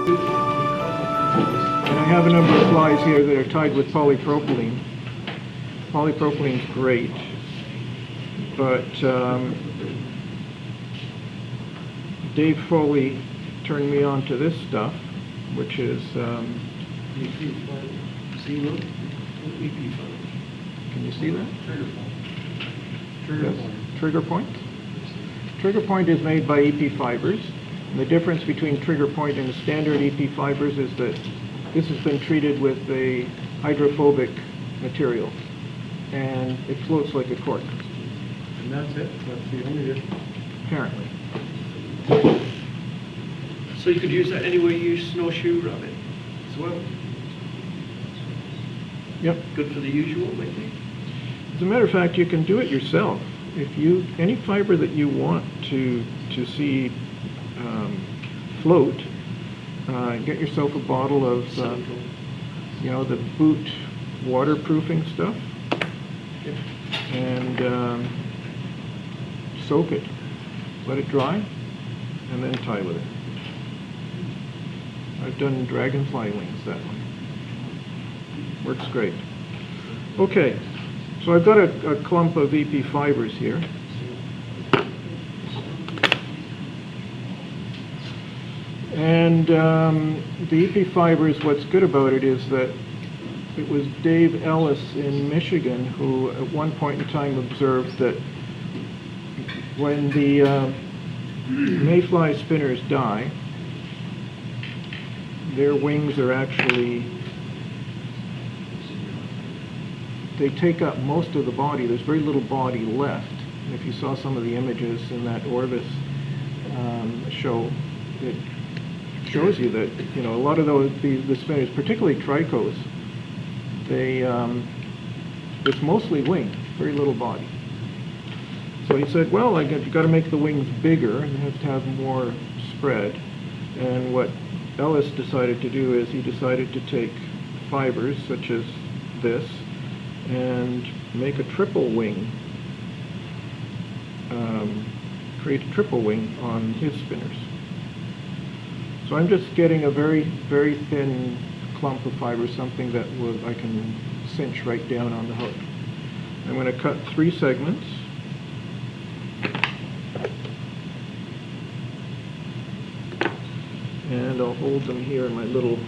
And I have a number of flies here that are tied with polypropylene. Polypropylene is great, but Dave Foley turned me on to this stuff, which is can you see that? Trigger point. Trigger point is made by EP Fibres. And the difference between trigger point and standard EP Fibres is that this has been treated with a hydrophobic material, and it floats like a cork. And that's it? That's the only difference? Apparently. So you could use that anywhere you use snowshoe rabbit as well? Yep. Good for the usual, maybe? As a matter of fact, you can do it yourself. If you, any fiber that you want to see float, get yourself a bottle of, you know, the boot waterproofing stuff, and soak it, let it dry, and then tie with it. I've done dragonfly wings that way. Works great. Okay, so I've got a clump of EP Fibres here. And the EP Fibres, what's good about it is that it was Dave Ellis in Michigan who at one point in time observed that when the mayfly spinners die, their wings are actually, they take up most of the body. There's very little body left. And if you saw some of the images in that Orvis show, it shows you that, you know, a lot of those, the spinners, particularly tricos, they, it's mostly wing, very little body. So he said, well, you've got to make the wings bigger, and you have to have more spread. And what Ellis decided to do is he decided to take fibers such as this and make a triple wing, create a triple wing on his spinners. So I'm just getting a very, very thin clump of fiber, something that I can cinch right down on the hook. I'm going to cut 3 segments. And I'll hold them here in my little,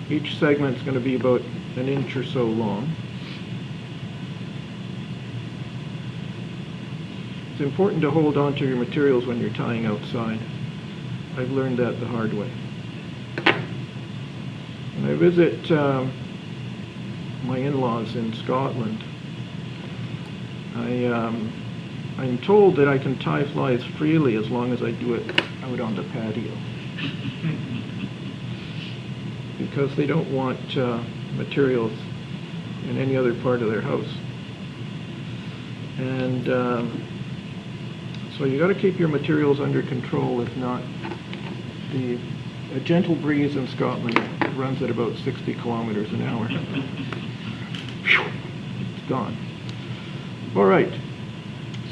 each segment's going to be about an inch or so long. It's important to hold on to your materials when you're tying outside. I've learned that the hard way. When I visit my in-laws in Scotland, I'm told that I can tie flies freely as long as I do it out on the patio. Because they don't want materials in any other part of their house. And so you got to keep your materials under control. If not, a gentle breeze in Scotland runs at about 60 kilometers an hour. It's gone. All right.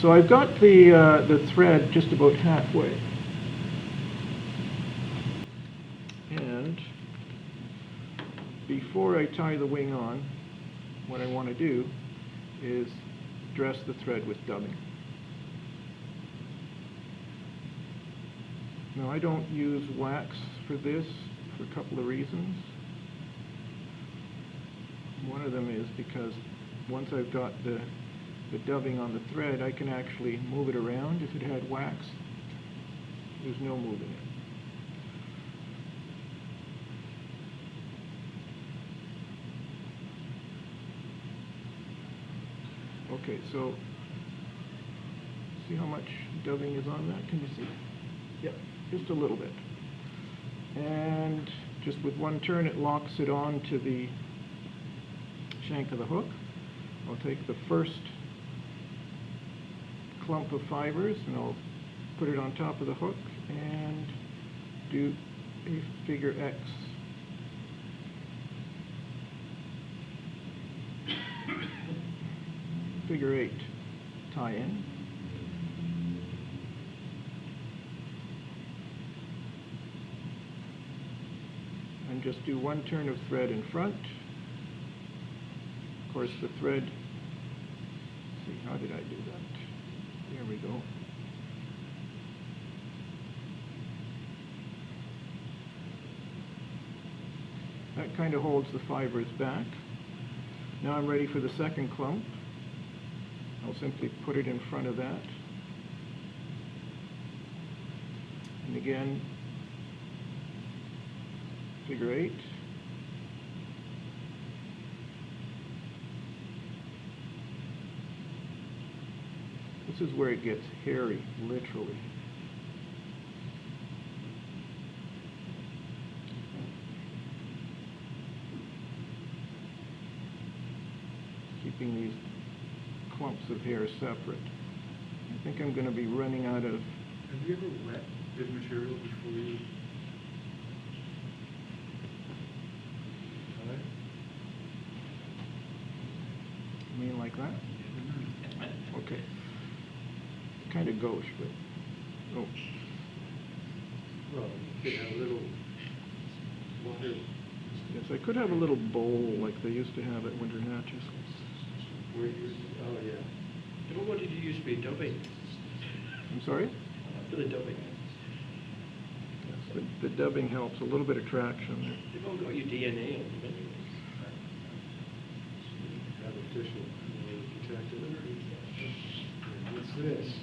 So I've got the thread just about halfway. And before I tie the wing on, what I want to do is dress the thread with dubbing. Now I don't use wax for this for a couple of reasons. One of them is because once I've got the dubbing on the thread, I can actually move it around. If it had wax, there's no moving it. Okay, so see how much dubbing is on that? Can you see? Yep, just a little bit. And just with one turn, it locks it on to the shank of the hook. I'll take the first clump of fibers and I'll put it on top of the hook and do a figure X. Figure 8 tie in. and just do one turn of thread in front. Of course, the thread, let's see, how did I do that? There we go. That kind of holds the fibers back. Now I'm ready for the second clump. I'll simply put it in front of that. And again, figure 8. This is where it gets hairy, literally. Keeping these clumps of hair separate. I think I'm going to be running out of... Have you ever wet this material before you... tie it? You mean like that? Okay. Kind of gauche, but... Oh. Well, you could have a little water. Yes, I could have a little bowl like they used to have at Winter Hatches. Where you, oh, yeah. Well, what did you use for your dubbing? I'm sorry? For the dubbing? Yes, the dubbing helps, a little bit of traction there. They've all got your DNA on them anyway. Have official, protected. And what's this?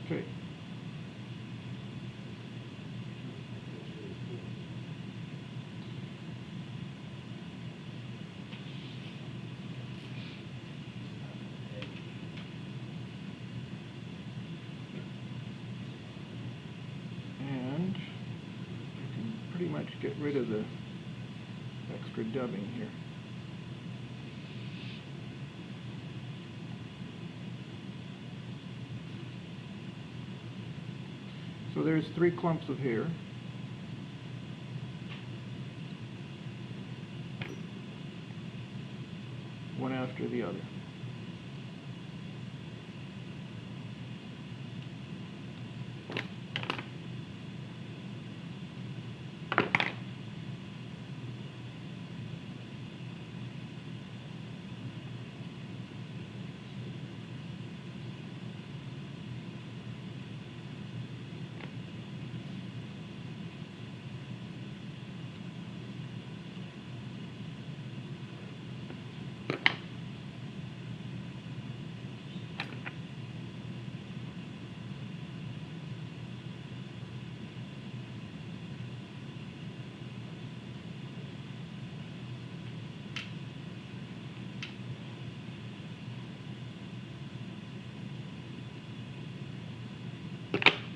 Okay. And you can pretty much get rid of the extra dubbing here. So there's 3 clumps of hair. One after the other.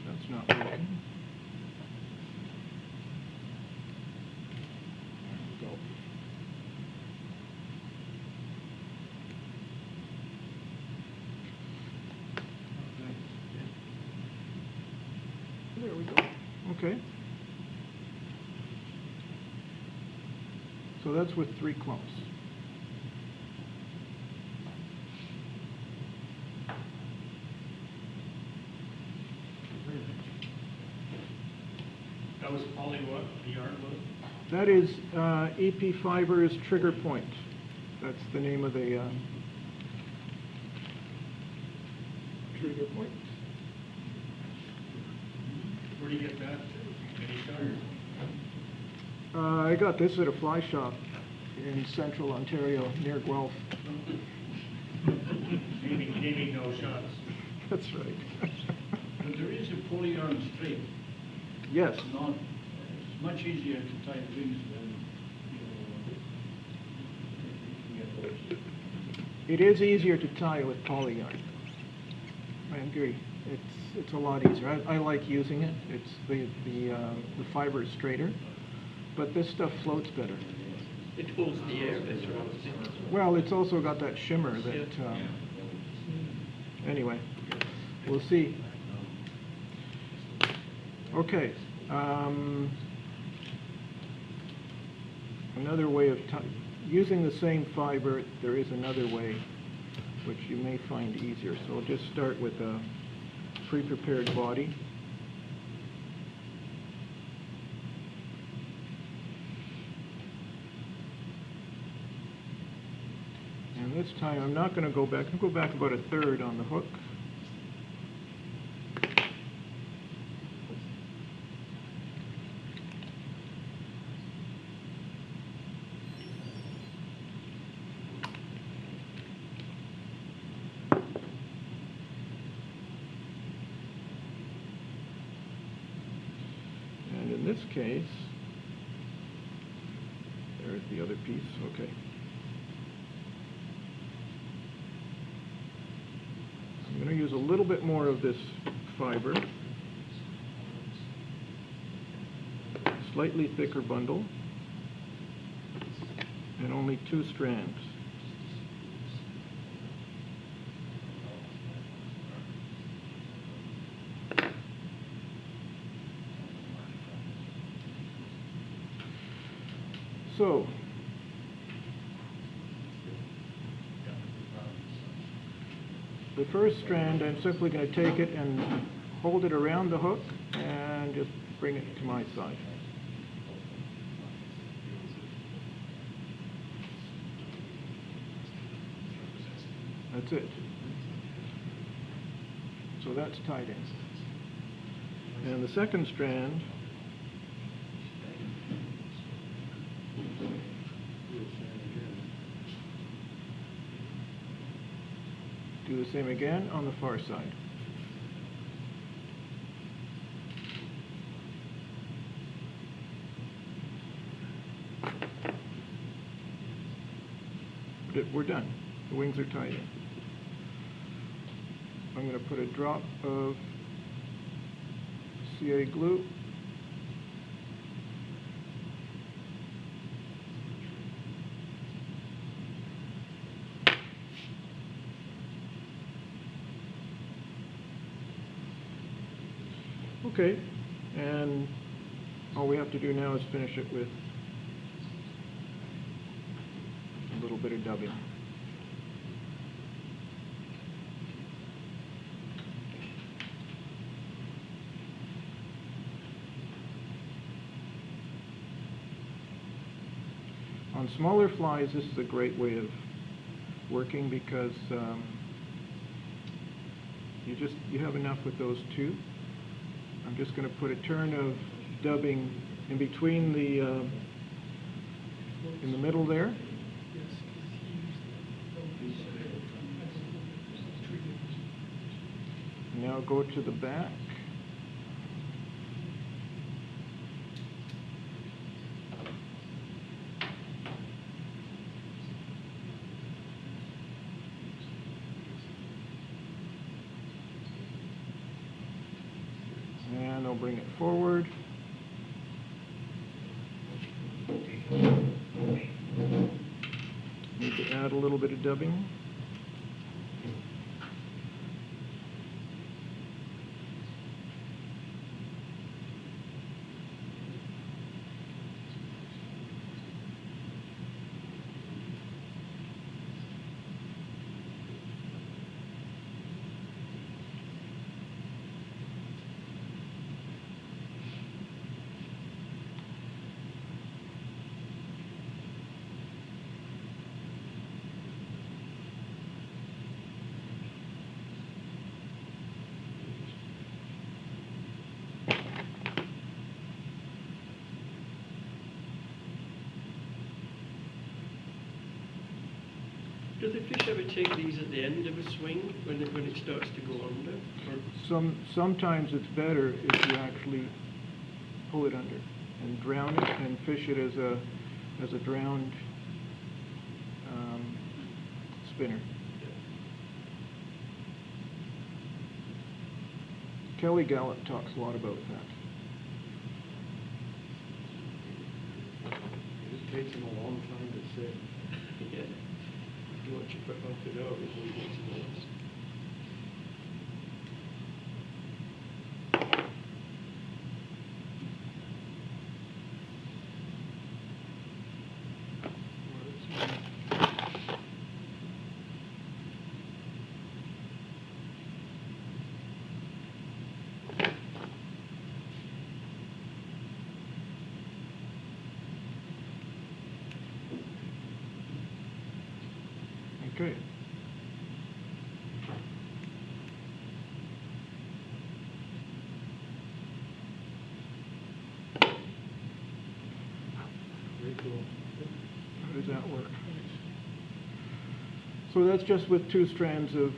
That's not working. There we go. There we go. Okay. So that's with 3 clumps. That was poly what, the yarn was? That is EP Fibers Trigger Point. That's the name of the trigger point. Where do you get that? Any stars? I got this at a fly shop in central Ontario near Guelph. Naming no shots. That's right. But there is a poly yarn straight. Yes. It's not, it's much easier to tie the wings than, you can get those. It is easier to tie with poly yarn. I agree. It's a lot easier. I like using it. It's the fiber is straighter, but this stuff floats better. It holds the air better, obviously. Well, it's also got that shimmer that. Anyway, we'll see. Okay. Another way of using the same fiber, there is another way which you may find easier. So we'll just start with a pre-prepared body. And this time I'm not going to go back. I'll go back about a third on the hook. And in this case, there's the other piece. Okay. I'm going to use a little bit more of this fiber, slightly thicker bundle, and only 2 strands. So, the first strand, I'm simply going to take it and hold it around the hook and just bring it to my side. That's it. So that's tied in. And the second strand, do the same again on the far side. We're done. The wings are tied in. I'm going to put a drop of CA glue. Okay, and all we have to do now is finish it with a little bit of dubbing. On smaller flies, this is a great way of working because you have enough with those 2. I'm just going to put a turn of dubbing in between the, in the middle there. Now go to the back. And I'll bring it forward. Need to add a little bit of dubbing. Do the fish ever take these at the end of a swing when it starts to go under? Or? Sometimes it's better if you actually pull it under and drown it and fish it as a drowned spinner. Kelly Gallup talks a lot about that. It takes them a long time to sit. Yeah. You watch it for half an hour before you get to those. Okay. Very cool. How does that work? So that's just with 2 strands of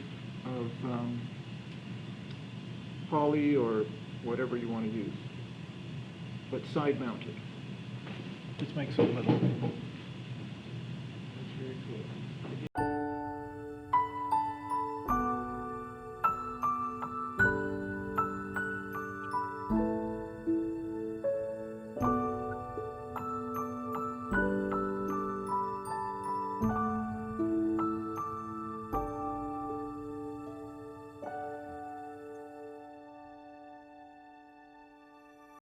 poly or whatever you want to use, but side mounted. This makes it a little That's very cool.